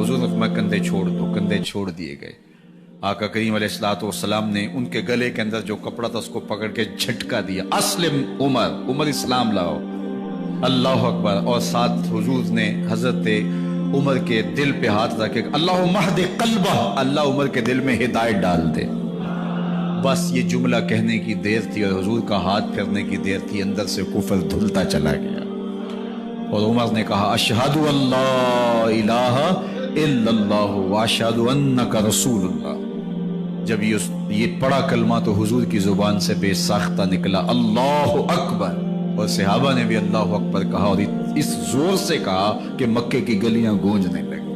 حضور نے فرمایا کندھے چھوڑ دو، کندھے چھوڑ دیے گئے۔ آقا کریم علیہ الصلوۃ والسلام نے ان کے گلے کے اندر جو کپڑا تھا اس کو پکڑ کے جھٹکا دیا، اسلم عمر، عمر اسلام لاؤ، اللہ اکبر۔ اور ساتھ حضور نے حضرت عمر کے دل پہ ہاتھ رکھے، اللہم اہد قلبہ، اللہ عمر کے دل میں ہدایت ڈال دے۔ بس یہ جملہ کہنے کی دیر تھی اور حضور کا ہاتھ پھرنے کی دیر تھی، اندر سے کفر دھلتا چلا گیا۔ اور عمر نے کہا اشہد ان لا الہ الا اللہ واشہد انک رسول اللہ۔ جب یہ پڑا کلمہ تو حضور کی زبان سے بے ساختہ نکلا اللہ اکبر، اور صحابہ نے بھی اللہ اکبر کہا، اور اس زور سے کہا کہ مکے کی گلیاں گونجنے لگی۔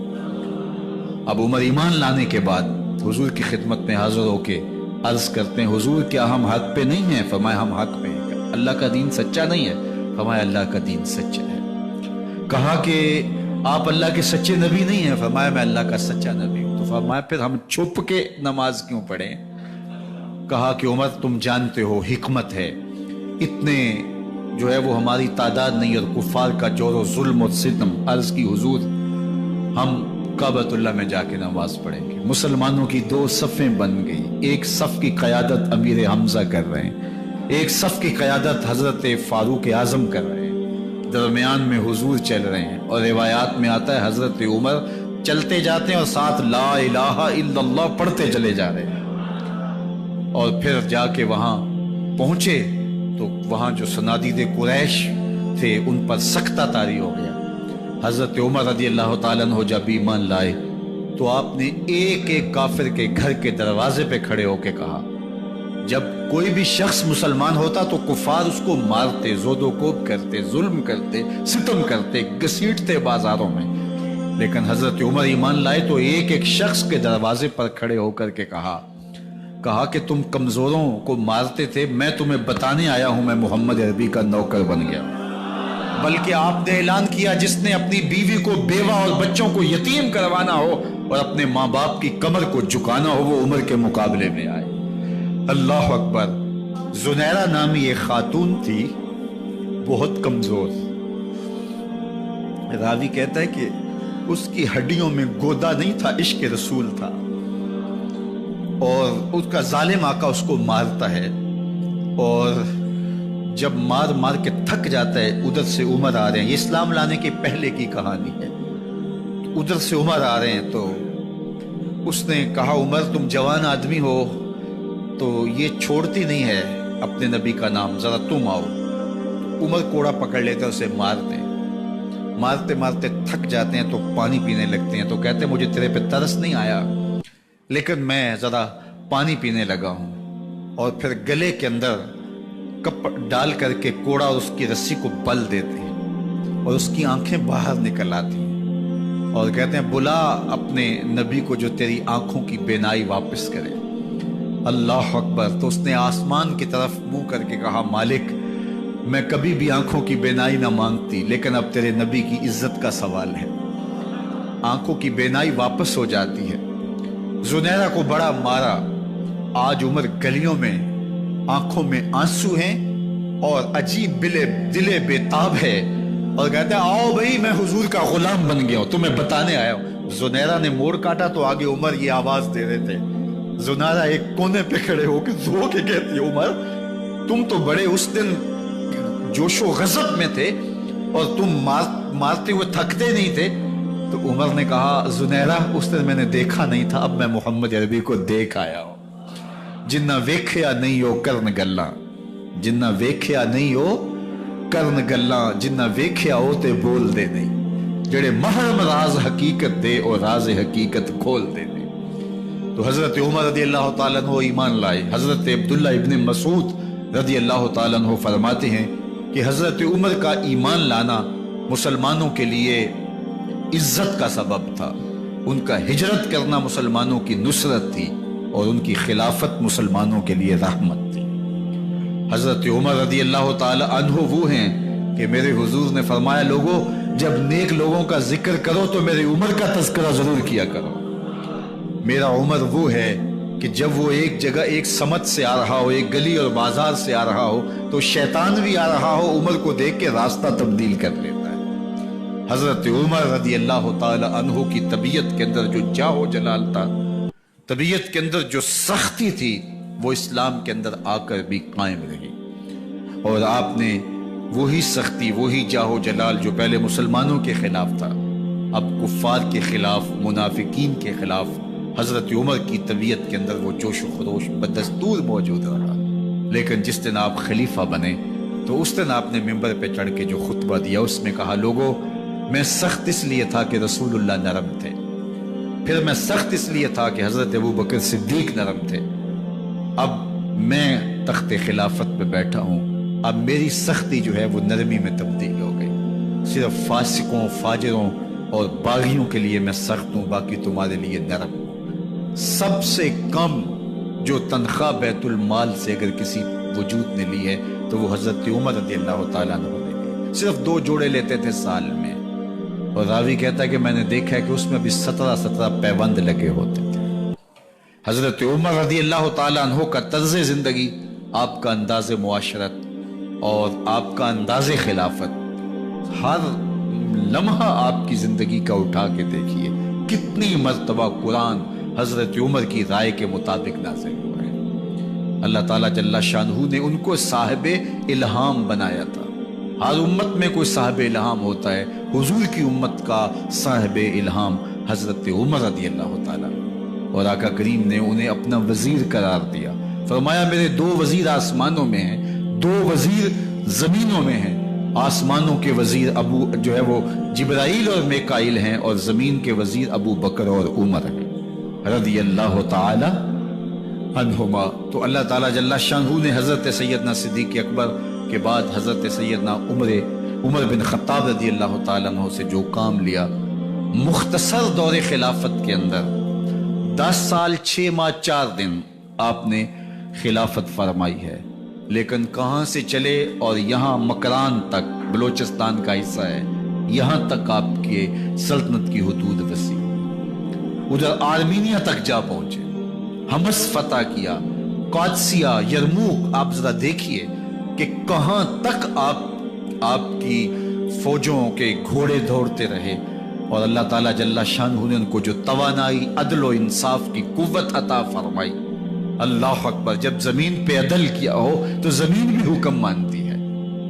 اب عمر ایمان لانے کے بعد حضور کی خدمت میں حاضر ہو کے عرض کرتے ہیں حضور کیا ہم حق پہ نہیں ہیں؟ فرمایا ہم حق پہ ہیں۔ اللہ کا دین سچا نہیں ہے؟ فرمایا اللہ کا دین سچا ہے۔ کہا کہ آپ اللہ کے سچے نبی نہیں ہیں؟ فرمایا میں اللہ کا سچا نبی ہوں۔ تو فرمایا پھر ہم چھپ کے نماز کیوں پڑھیں؟ کہا کہ عمر تم جانتے ہو حکمت ہے، اتنے جو ہے وہ ہماری تعداد نہیں، اور کفار کا جور و ظلم و ستم۔ عرض کی حضور ہم کعبۃ اللہ میں جا کے نماز پڑھیں گے۔ مسلمانوں کی دو صفیں بن گئی، ایک صف کی قیادت امیر حمزہ کر رہے ہیں، ایک صف کی قیادت حضرت فاروق اعظم کر رہے ہیں، درمیان میں حضور چل رہے ہیں، اور روایات میں آتا ہے حضرت عمر چلتے جاتے ہیں اور ساتھ لا الہ الا اللہ پڑھتے چلے جا رہے ہیں۔ اور پھر جا کے وہاں پہنچے تو وہاں جو صنادید قریش تھے ان پر سکتہ طاری ہو گیا۔ حضرت عمر رضی اللہ تعالیٰ عنہ جب ایمان لائے تو آپ نے ایک ایک کافر کے گھر کے دروازے پہ کھڑے ہو کے کہا، جب کوئی بھی شخص مسلمان ہوتا تو کفار اس کو مارتے، زود و کوب کرتے، ظلم کرتے، ستم کرتے، گھسیٹتے بازاروں میں، لیکن حضرت عمر ایمان لائے تو ایک ایک شخص کے دروازے پر کھڑے ہو کر کے کہا کہ تم کمزوروں کو مارتے تھے، میں تمہیں بتانے آیا ہوں میں محمد عربی کا نوکر بن گیا۔ بلکہ آپ نے اعلان کیا جس نے اپنی بیوی کو، بیوہ اور بچوں کو یتیم کروانا ہو اور اپنے ماں باپ کی کمر کو جھکانا ہو وہ عمر کے مقابلے میں آئے۔ اللہ اکبر۔ زنیرہ نامی ایک خاتون تھی، بہت کمزور، راوی کہتا ہے کہ اس کی ہڈیوں میں گودا نہیں تھا، عشق رسول تھا، اور اس کا ظالم آقا اس کو مارتا ہے، اور جب مار مار کے تھک جاتا ہے ادھر سے عمر آ رہے ہیں، یہ اسلام لانے کے پہلے کی کہانی ہے، ادھر سے عمر آ رہے ہیں، تو اس نے کہا عمر تم جوان آدمی ہو تو یہ چھوڑتی نہیں ہے اپنے نبی کا نام، ذرا تم آؤ۔ تو عمر کوڑا پکڑ لیتے اسے مارتے مارتے تھک جاتے ہیں تو پانی پینے لگتے ہیں، تو کہتے ہیں مجھے تیرے پہ ترس نہیں آیا لیکن میں ذرا پانی پینے لگا ہوں، اور پھر گلے کے اندر کپ ڈال کر کے کوڑا اور اس کی رسی کو بل دیتے ہیں اور اس کی آنکھیں باہر نکل آتی ہیں، اور کہتے ہیں بلا اپنے نبی کو جو تیری آنکھوں کی بینائی واپس کرے۔ اللہ اکبر۔ تو اس نے آسمان کی طرف منہ کر کے کہا مالک میں کبھی بھی آنکھوں کی بینائی نہ مانگتی، لیکن اب تیرے نبی کی عزت کا سوال ہے۔ آنکھوں کی بینائی واپس ہو جاتی ہے۔ زنیرہ کو بڑا مارا، آج عمر گلیوں میں آنکھوں میں آنسو ہیں اور عجیب دلے بےتاب ہے، اور کہتا ہے آؤ بھئی میں حضور کا غلام بن گیا ہوں، تمہیں بتانے آیا ہوں۔ زنیرہ نے موڑ کاٹا تو آگے عمر یہ آواز دے رہے تھے۔ زنیرہ ایک کونے پہ کھڑے ہو کے رو کے کہتی ہے عمر تم تو بڑے اس دن جوش و غضب میں تھے اور تم مارتے ہوئے تھکتے نہیں تھے۔ تو عمر نے کہا زنیرہ اس دن میں نے دیکھا نہیں تھا، اب میں محمد عربی کو دیکھ آیا ہوں۔ جنہ ویکھیا نہیں ہو کرن گلاں، جنہ ویکھیا نہیں ہو کرن گلاں، جنہ ویکھیا ہو تے بول دے نہیں، جڑے محرم راز حقیقت دے اور راز حقیقت کھول دے نہیں۔ تو حضرت عمر رضی اللہ تعالیٰ عنہ ایمان لائے۔ حضرت عبداللہ ابن مسعود رضی اللہ تعالیٰ عنہ فرماتے ہیں کہ حضرت عمر کا ایمان لانا مسلمانوں کے لیے عزت کا سبب تھا، ان کا ہجرت کرنا مسلمانوں کی نصرت تھی، اور ان کی خلافت مسلمانوں کے لیے رحمت تھی۔ حضرت عمر رضی اللہ تعالی عنہ وہ ہیں کہ میرے حضور نے فرمایا لوگوں جب نیک لوگوں کا ذکر کرو تو میرے عمر کا تذکرہ ضرور کیا کرو۔ میرا عمر وہ ہے کہ جب وہ ایک جگہ ایک سمت سے آ رہا ہو، ایک گلی اور بازار سے آ رہا ہو تو شیطان بھی آ رہا ہو، عمر کو دیکھ کے راستہ تبدیل کر لیتا ہے۔ حضرت عمر رضی اللہ تعالی عنہ کی طبیعت کے اندر جو جاہ و جلال تھا، طبیعت کے اندر جو سختی تھی، وہ اسلام کے اندر آ کر بھی قائم رہی۔ اور آپ نے وہی سختی، وہی جاہ و جلال جو پہلے مسلمانوں کے خلاف تھا، اب کفار کے خلاف، منافقین کے خلاف حضرت عمر کی طبیعت کے اندر وہ جوش و خروش بدستور موجود رہا۔ لیکن جس دن آپ خلیفہ بنے تو اس دن آپ نے ممبر پہ چڑھ کے جو خطبہ دیا، اس میں کہا، لوگوں میں سخت اس لیے تھا کہ رسول اللہ نرم تھے، پھر میں سخت اس لیے تھا کہ حضرت ابو بکر صدیق نرم تھے، اب میں تخت خلافت پہ بیٹھا ہوں، اب میری سختی جو ہے وہ نرمی میں تبدیل ہو گئی، صرف فاسقوں، فاجروں اور باغیوں کے لیے میں سخت ہوں، باقی تمہارے لیے نرم ہوں۔ سب سے کم جو تنخواہ بیت المال سے اگر کسی وجود نے لی ہے تو وہ حضرت عمر رضی اللہ تعالیٰ عنہ نے لی، صرف 2 جوڑے لیتے تھے سال میں، اور راوی کہتا ہے کہ میں نے دیکھا ہے کہ اس میں بھی 17 پیوند لگے ہوتے تھے۔ حضرت عمر رضی اللہ تعالیٰ عنہ کا طرز زندگی، آپ کا انداز معاشرت اور آپ کا انداز خلافت، ہر لمحہ آپ کی زندگی کا اٹھا کے دیکھیے، کتنی مرتبہ قرآن حضرت عمر کی رائے کے مطابق نازل ہوا ہے۔ اللہ تعالیٰ جل شانہ نے ان کو صاحب الہام بنایا تھا۔ ہر امت میں کوئی صاحب الہام ہوتا ہے، حضور کی امت کا صاحب الہام حضرت عمر رضی اللہ تعالیٰ، اور آقا کریم نے انہیں اپنا وزیر قرار دیا۔ فرمایا میرے 2 وزیر آسمانوں میں ہیں، 2 وزیر زمینوں میں ہیں۔ آسمانوں کے وزیر ابو جو ہے وہ جبرائیل اور میکائیل ہیں، اور زمین کے وزیر ابو بکر اور عمر ہیں رضی اللہ تعالی عنہما۔ تو اللہ تعالیٰ جل شانہ نے حضرت سیدنا صدیق اکبر کے بعد حضرت سیدنا عمر بن خطاب رضی اللہ تعالیٰ عنہ سے جو کام لیا، مختصر دور خلافت کے اندر 10 سال 6 ماہ 4 دن آپ نے خلافت فرمائی ہے، لیکن کہاں سے چلے اور یہاں مکران تک، بلوچستان کا حصہ ہے، یہاں تک آپ کے سلطنت کی حدود وسیع، ادھر آرمینیا تک جا پہنچے، حمص فتح کیا، قادسیہ، یرموک۔ آپ ذرا دیکھیے کہ کہاں تک آپ کی فوجوں کے گھوڑے دوڑتے رہے، اور اللہ تعالیٰ جل شانہ نے ان کو جو توانائی، عدل و انصاف کی قوت عطا فرمائی۔ اللہ اکبر، جب زمین پہ عدل کیا ہو تو زمین بھی حکم مانتی ہے،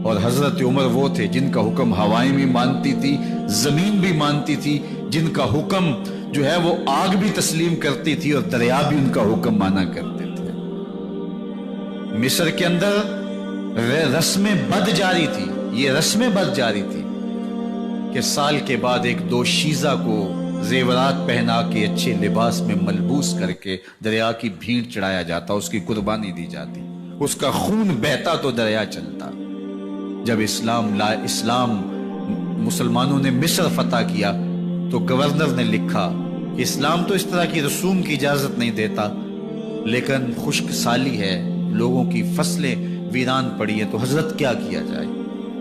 اور حضرت عمر وہ تھے جن کا حکم ہوائیں بھی مانتی تھی، زمین بھی مانتی تھی، جن کا حکم جو ہے وہ آگ بھی تسلیم کرتی تھی، اور دریا بھی ان کا حکم مانا کرتے تھے۔ مصر کے اندر رسم بد جاری تھی، یہ رسم بد جاری تھی کہ سال کے بعد 1-2 شیزہ کو زیورات پہنا کے، اچھے لباس میں ملبوس کر کے دریا کی بھیڑ چڑھایا جاتا، اس کی قربانی دی جاتی، اس کا خون بہتا تو دریا چلتا۔ جب اسلام مسلمانوں نے مصر فتح کیا تو گورنر نے لکھا کہ اسلام تو اس طرح کی رسوم کی اجازت نہیں دیتا، لیکن خشک سالی ہے، لوگوں کی فصلیں ویران پڑی ہے، تو حضرت کیا کیا جائے؟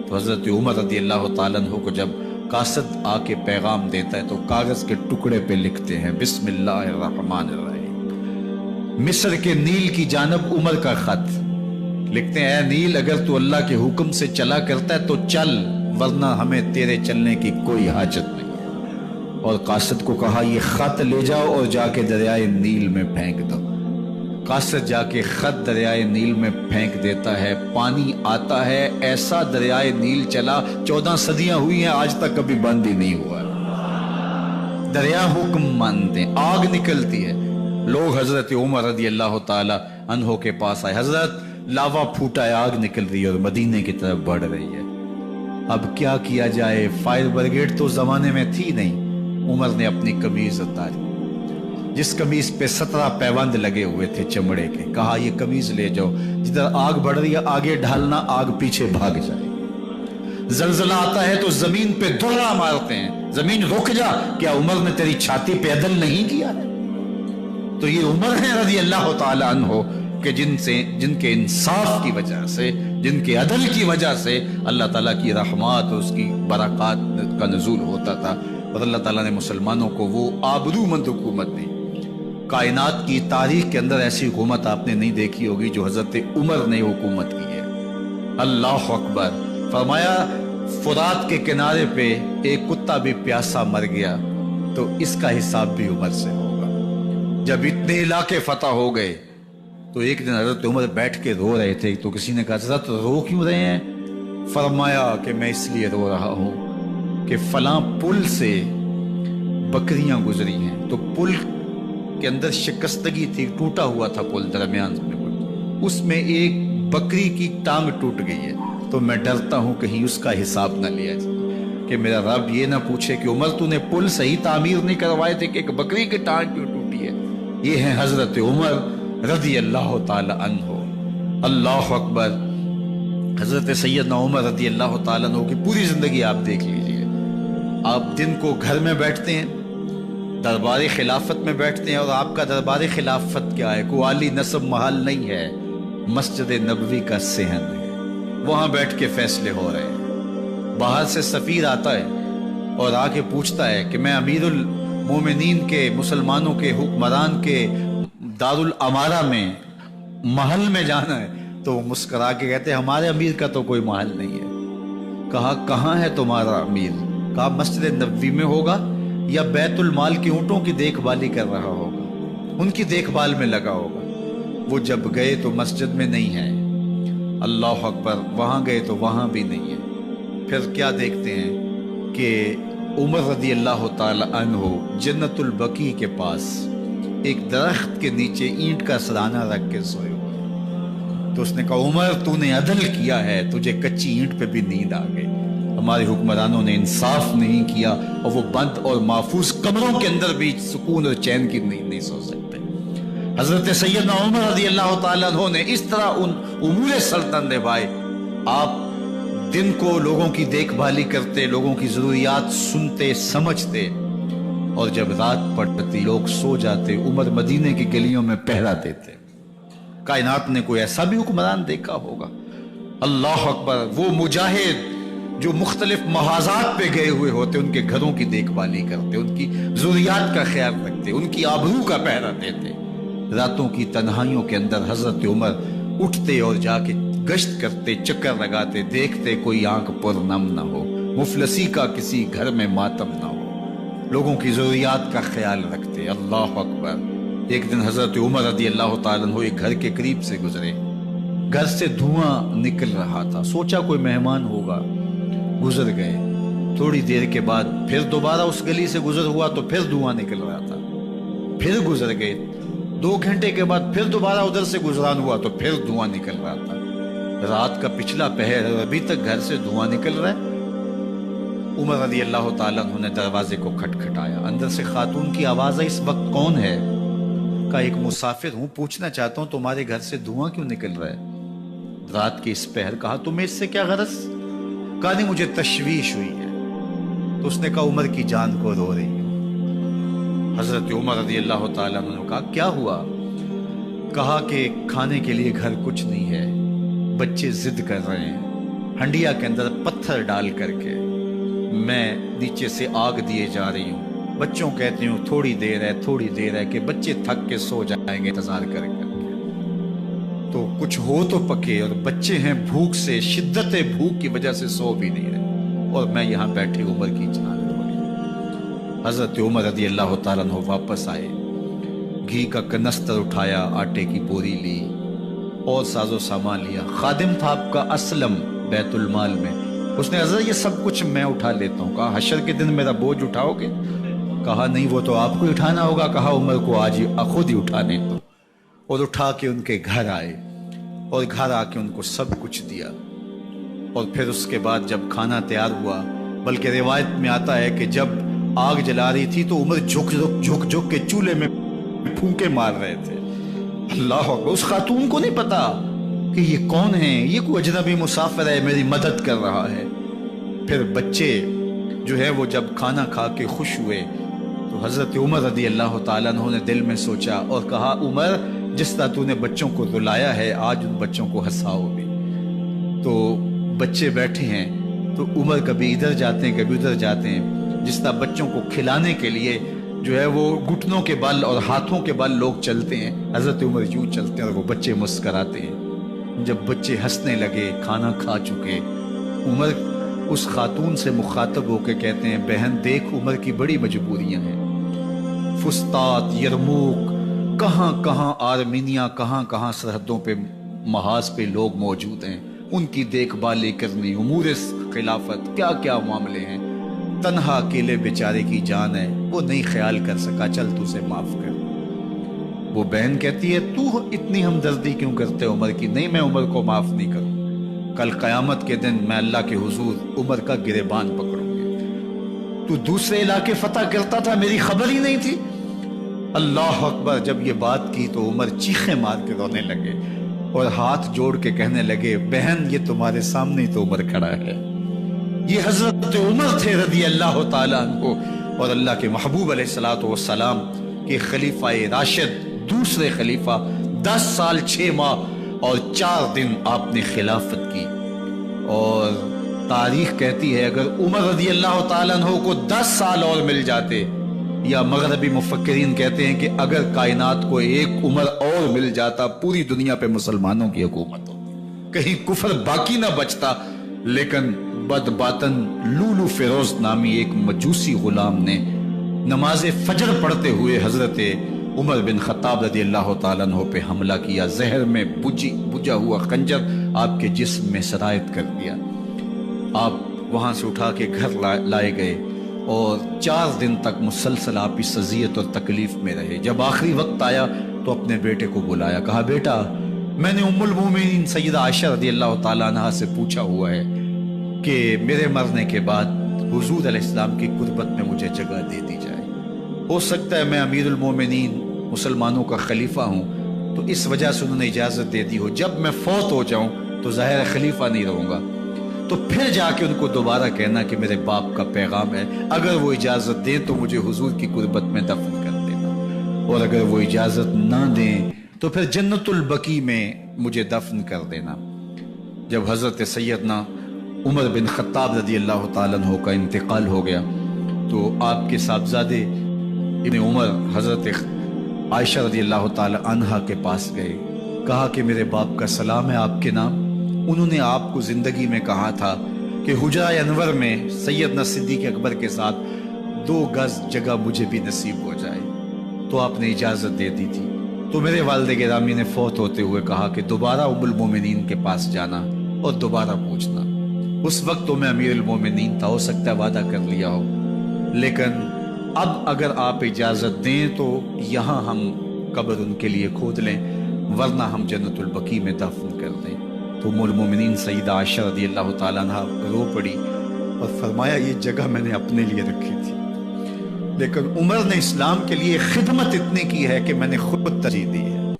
تو حضرت عمر رضی اللہ تعالیٰ عنہ کو جب قاصد آ کے پیغام دیتا ہے تو کاغذ کے ٹکڑے پہ لکھتے ہیں، بسم اللہ الرحمن الرحیم، مصر کے نیل کی جانب عمر کا خط، لکھتے ہیں، اے نیل، اگر تو اللہ کے حکم سے چلا کرتا ہے تو چل، ورنہ ہمیں تیرے چلنے کی کوئی حاجت نہیں ہے۔ اور قاصد کو کہا یہ خط لے جاؤ اور جا کے دریائے نیل میں پھینک دو۔ قاصد جا کے خط دریائے نیل میں پھینک دیتا ہے، پانی آتا ہے، ایسا دریائے نیل چلا، 14 صدیاں ہوئی ہیں، آج تک کبھی بند ہی نہیں ہوا۔ دریا حکم مانتے ہیں، آگ نکلتی ہے۔ لوگ حضرت عمر رضی اللہ تعالی عنہ کے پاس آئے، حضرت لاوا پھوٹا ہے، آگ نکل رہی ہے اور مدینے کی طرف بڑھ رہی ہے، اب کیا کیا جائے؟ فائر بریگیڈ تو زمانے میں تھی نہیں۔ عمر نے اپنی قمیض اتاری، جس قمیض پہ 17 پیوند لگے ہوئے تھے چمڑے کے، کہا یہ قمیض لے جاؤ، جدھر آگ بڑھ رہی ہے آگے ڈھالنا، آگ پیچھے بھاگ جائے۔ زلزلہ آتا ہے تو زمین پہ دھڑا مارتے ہیں، زمین رک جا، کیا عمر نے تیری چھاتی پہ عدل نہیں کیا ہے؟ تو یہ عمر ہے رضی اللہ تعالی عنہ کہ جن کے انصاف کی وجہ سے، جن کے عدل کی وجہ سے اللہ تعالیٰ کی رحمات اور اس کی برکات کا نزول ہوتا تھا، اور اللہ تعالیٰ نے مسلمانوں کو وہ آبرومند حکومت دی۔ کائنات کی تاریخ کے اندر ایسی حکومت آپ نے نہیں دیکھی ہوگی جو حضرت عمر نے حکومت کی ہے۔ اللہ اکبر۔ فرمایا فرات کے کنارے پہ ایک کتا بھی پیاسا مر گیا تو اس کا حساب بھی عمر سے ہوگا۔ جب اتنے علاقے فتح ہو گئے تو ایک دن حضرت عمر بیٹھ کے رو رہے تھے، تو کسی نے کہا حضرت رو کیوں رہے ہیں؟ فرمایا کہ میں اس لیے رو رہا ہوں کہ فلاں پل سے بکریاں گزری ہیں، تو پل کے اندر شکستگی تھی، ٹوٹا ہوا تھا پل درمیان میں، اس میں ایک بکری کی ٹانگ ٹوٹ گئی ہے، تو میں ڈرتا ہوں کہیں اس کا حساب نہ لیا جائے کہ میرا رب یہ نہ پوچھے کہ عمر تو نے پل صحیح تعمیر نہیں کروائے تھے کہ ایک بکری کی ٹانگ کیوں ٹوٹی ہے۔ یہ ہیں حضرت عمر رضی اللہ تعالی عنہ۔ اللہ اکبر۔ حضرت سیدنا عمر رضی اللہ تعالیٰ عنہ کی پوری زندگی آپ دیکھ لیجئے۔ آپ دن کو گھر میں بیٹھتے ہیں، دربار خلافت میں بیٹھتے ہیں، اور آپ کا دربار خلافت کیا ہے؟ کوئی عالی نصب محل نہیں ہے، مسجد نبوی کا صحن ہے، وہاں بیٹھ کے فیصلے ہو رہے ہیں۔ باہر سے سفیر آتا ہے اور آ کے پوچھتا ہے کہ میں امیر المومنین کے، مسلمانوں کے حکمران کے دارالامارہ میں محل میں جانا ہے، تو وہ مسکرا کے کہتے ہیں ہمارے امیر کا تو کوئی محل نہیں ہے۔ کہا کہاں ہے تمہارا امیر؟ کہا مسجد نبوی میں ہوگا یا بیت المال کی اونٹوں کی دیکھ بھالی کر رہا ہوگا، ان کی دیکھ بھال میں لگا ہوگا۔ وہ جب گئے تو مسجد میں نہیں ہے، اللہ اکبر، وہاں گئے تو وہاں بھی نہیں ہے۔ پھر کیا دیکھتے ہیں کہ عمر رضی اللہ تعالی عنہ جنت البقیع کے پاس ایک درخت کے نیچے اینٹ کا سرانہ رکھ کے سوئے ہوئے، تو اس نے کہا عمر تو نے عدل کیا ہے، تجھے کچی اینٹ پہ بھی نیند آ گئی۔ ہمارے حکمرانوں نے انصاف نہیں کیا، اور وہ بند اور محفوظ کمروں کے اندر بھی سکون اور چین کی نیند نہیں سو سکتے۔ حضرت سیدنا عمر رضی اللہ تعالیٰ عنہ نے اس طرح ان امور سلطنت نبھائے۔ آپ دن کو لوگوں کی دیکھ بھالی کرتے، لوگوں کی ضروریات سنتے سمجھتے، اور جب رات پڑتی لوگ سو جاتے، عمر مدینے کی گلیوں میں پہرا دیتے۔ کائنات نے کوئی ایسا بھی حکمران دیکھا ہوگا؟ اللہ اکبر۔ وہ مجاہد جو مختلف محاذات پہ گئے ہوئے ہوتے، ان کے گھروں کی دیکھ بھالی کرتے، ان کی ضروریات کا خیال رکھتے، ان کی آبرو کا پہرا دیتے۔ راتوں کی تنہائیوں کے اندر حضرت عمر اٹھتے اور جا کے گشت کرتے، چکر لگاتے، دیکھتے کوئی آنکھ پر نم نہ ہو، مفلسی کا کسی گھر میں ماتم نہ ہو، لوگوں کی ضروریات کا خیال رکھتے۔ اللہ اکبر۔ ایک دن حضرت عمر رضی اللہ تعالیٰ عنہ ایک گھر کے قریب سے گزرے، گھر سے دھواں نکل رہا تھا، سوچا کوئی مہمان ہوگا، گزر گئے۔ تھوڑی دیر کے بعد پھر دوبارہ اس گلی سے گزر ہوا تو پھر دھواں نکل رہا تھا، پھر گزر گئے۔ 2 گھنٹے کے بعد پھر دوبارہ ادھر سے گزران ہوا تو پھر دھواں نکل رہا تھا۔ رات کا پچھلا پہر اور ابھی تک گھر سے دھواں نکل رہا ہے۔ عمر رضی اللہ تعالیٰ عنہ نے دروازے کو کھٹکھٹایا، اندر سے خاتون کی آواز ہے، اس وقت کون ہے؟ کہا ایک مسافر ہوں، پوچھنا چاہتا ہوں تمہارے گھر سے دھواں کیوں نکل رہا ہے رات کے اس پہر؟ کہا تمہیں اس سے کیا غرض؟ کہا نہیں مجھے تشویش ہوئی ہے۔ تو اس نے کہا عمر کی جان کو رو رہی ہوں۔ حضرت عمر رضی اللہ تعالیٰ عنہ نے کہا کیا ہوا؟ کہا کہ کھانے کے لیے گھر کچھ نہیں ہے، بچے ضد کر رہے ہیں، ہنڈیا کے اندر پتھر ڈال کر کے میں نیچے سے آگ دیے جا رہی ہوں، بچوں کہتی ہوں تھوڑی دیر ہے کہ بچے تھک کے سو جائیں گے انتظار کر کے، تو کچھ ہو تو پکے، اور بچے ہیں بھوک سے، شدت بھوک کی وجہ سے سو بھی نہیں رہے، اور میں یہاں بیٹھے عمر کی جان رو رہی۔ حضرت عمر رضی اللہ تعالیٰ عنہ واپس آئے، گھی کا کنستر اٹھایا، آٹے کی بوری لی اور ساز و سامان لیا۔ خادم تھا آپ کا اسلم بیت المال میں، اس نے حضرت یہ سب کچھ میں اٹھا لیتا ہوں۔ کہا حشر کے دن میرا بوجھ اٹھاؤ گے؟ کہا نہیں وہ تو آپ کو اٹھانا ہوگا۔ کہا عمر کو آج خود ہی اٹھانے دو، اور اٹھا کے ان کے گھر آئے، اور گھر آ کے ان کو سب کچھ دیا۔ اور پھر اس کے بعد جب کھانا تیار ہوا، بلکہ روایت میں آتا ہے کہ جب آگ جلا رہی تھی تو عمر جھک کے چولہے میں پھونکے مار رہے تھے۔ اللہ اکبر۔ اس خاتون کو نہیں پتا کہ یہ کون ہے، یہ کوئی اجنبی مسافر ہے، میری مدد کر رہا ہے۔ پھر بچے جو ہے وہ جب کھانا کھا کے خوش ہوئے تو حضرت عمر رضی اللہ تعالیٰ عنہ نے دل میں سوچا اور کہا عمر جس طرح تو نے بچوں کو رلایا ہے آج ان بچوں کو ہنساؤ بھی۔ تو بچے بیٹھے ہیں تو عمر کبھی ادھر جاتے ہیں کبھی ادھر جاتے ہیں، جس طرح بچوں کو کھلانے کے لیے جو ہے وہ گھٹنوں کے بل اور ہاتھوں کے بل لوگ چلتے ہیں، حضرت عمر یوں چلتے ہیں اور وہ بچے مسکراتے ہیں۔ جب بچے ہنسنے لگے، کھانا کھا چکے، عمر اس خاتون سے مخاطب ہو کے کہتے ہیں بہن دیکھ عمر کی بڑی مجبوریاں ہیں، فسطاط، یرموک، کہاں کہاں آرمینیا، کہاں کہاں سرحدوں پہ محاذ پہ لوگ موجود ہیں، ان کی دیکھ بھال کرنی، امور خلافت، کیا کیا معاملے ہیں، تنہا اکیلے بیچارے کی جان ہے، وہ نہیں خیال کر سکا، چل تو اسے معاف کر۔ وہ بہن کہتی ہے تو اتنی ہمدردی کیوں کرتے عمر کی؟ نہیں، میں عمر کو معاف نہیں کروں، کل قیامت کے دن میں اللہ کے حضور عمر کا گریبان پکڑوں گی۔ تو دوسرے علاقے فتح کرتا تھا، میری خبر ہی نہیں تھی۔ اللہ اکبر۔ جب یہ بات کی تو عمر چیخیں مار کے رونے لگے اور ہاتھ جوڑ کے کہنے لگے بہن یہ تمہارے سامنے ہی تو عمر کھڑا ہے، یہ حضرت عمر تھے رضی اللہ تعالیٰ عنہ، اور اللہ کے محبوب علیہ الصلوۃ والسلام کے خلیفہ راشد، دوسرے خلیفہ، 10 سال 6 ماہ اور 4 دن آپ نے خلافت کی۔ اور تاریخ کہتی ہے اگر عمر رضی اللہ تعالیٰ عنہ کو 10 سال اور مل جاتے، یا مغربی مفکرین کہتے ہیں کہ اگر کائنات کو ایک عمر اور مل جاتا، پوری دنیا پہ مسلمانوں کی حکومت ہوتی، کہیں کفر باقی نہ بچتا۔ لیکن بد باطن لولو فیروز نامی ایک مجوسی غلام نے نماز فجر پڑھتے ہوئے حضرت عمر بن خطاب رضی اللہ تعالیٰ عنہ پہ حملہ کیا، زہر میں بجھا ہوا خنجر آپ کے جسم میں سرایت کر دیا۔ آپ وہاں سے اٹھا کے گھر لائے گئے اور 4 دن تک مسلسل آپ اس اذیت اور تکلیف میں رہے۔ جب آخری وقت آیا تو اپنے بیٹے کو بلایا، کہا بیٹا میں نے ام المومنین سیدہ عائشہ رضی اللہ تعالیٰ عنہ سے پوچھا ہوا ہے کہ میرے مرنے کے بعد حضور علیہ السلام کی قربت میں مجھے جگہ دے دی جائے، ہو سکتا ہے میں امیر المومنین مسلمانوں کا خلیفہ ہوں تو اس وجہ سے انہوں نے اجازت دے دی ہو، جب میں فوت ہو جاؤں تو ظاہر خلیفہ نہیں رہوں گا، تو پھر جا کے ان کو دوبارہ کہنا کہ میرے باپ کا پیغام ہے، اگر وہ اجازت دیں تو مجھے حضور کی قربت میں دفن کر دینا، اور اگر وہ اجازت نہ دیں تو پھر جنت البقیع میں مجھے دفن کر دینا۔ جب حضرت سیدنا عمر بن خطاب رضی اللہ تعالیٰ عنہ کا انتقال ہو گیا تو آپ کے صاحبزادے ابن عمر حضرت عائشہ رضی اللہ تعالیٰ عنہ کے پاس گئے، کہا کہ میرے باپ کا سلام ہے آپ کے نام، انہوں نے آپ کو زندگی میں کہا تھا کہ حجرہ انور میں سیدنا صدیق اکبر کے ساتھ 2 گز جگہ مجھے بھی نصیب ہو جائے، تو آپ نے اجازت دے دی تھی۔ تو میرے والد گرامی نے فوت ہوتے ہوئے کہا کہ دوبارہ ام المومنین کے پاس جانا اور دوبارہ پوچھنا۔ اس وقت تو میں امیر المومنین تھا، ہو سکتا ہے وعدہ کر لیا ہو، لیکن اب اگر آپ اجازت دیں تو یہاں ہم قبر ان کے لیے کھود لیں، ورنہ ہم جنت البقیع میں دفن کر دیں۔ تو ام المومنین سیدہ عائشہ رضی اللہ تعالیٰ عنہ رو پڑی اور فرمایا یہ جگہ میں نے اپنے لیے رکھی تھی، لیکن عمر نے اسلام کے لیے خدمت اتنی کی ہے کہ میں نے خود ترجیح دی ہے،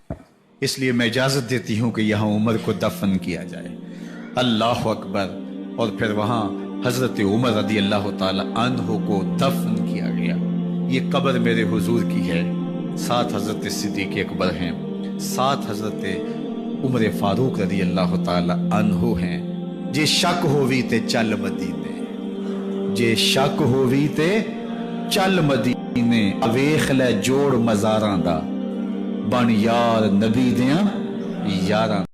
اس لیے میں اجازت دیتی ہوں کہ یہاں عمر کو دفن کیا جائے۔ اللہ اکبر۔ اور پھر وہاں حضرت عمر رضی اللہ تعالیٰ عنہ کو دفن کیا گیا۔ یہ قبر میرے حضور کی ہے، 7 حضرت صدیق اکبر ہیں، 7 حضرت عمر فاروق رضی اللہ تعالیٰ عنہ ہیں۔ جے شک ہووی تے چل مدینے، جے شک ہووی تے چل مدینے، ویکھ لے جوڑ مزاراں دا، بن یار نبی دیاں یاراں۔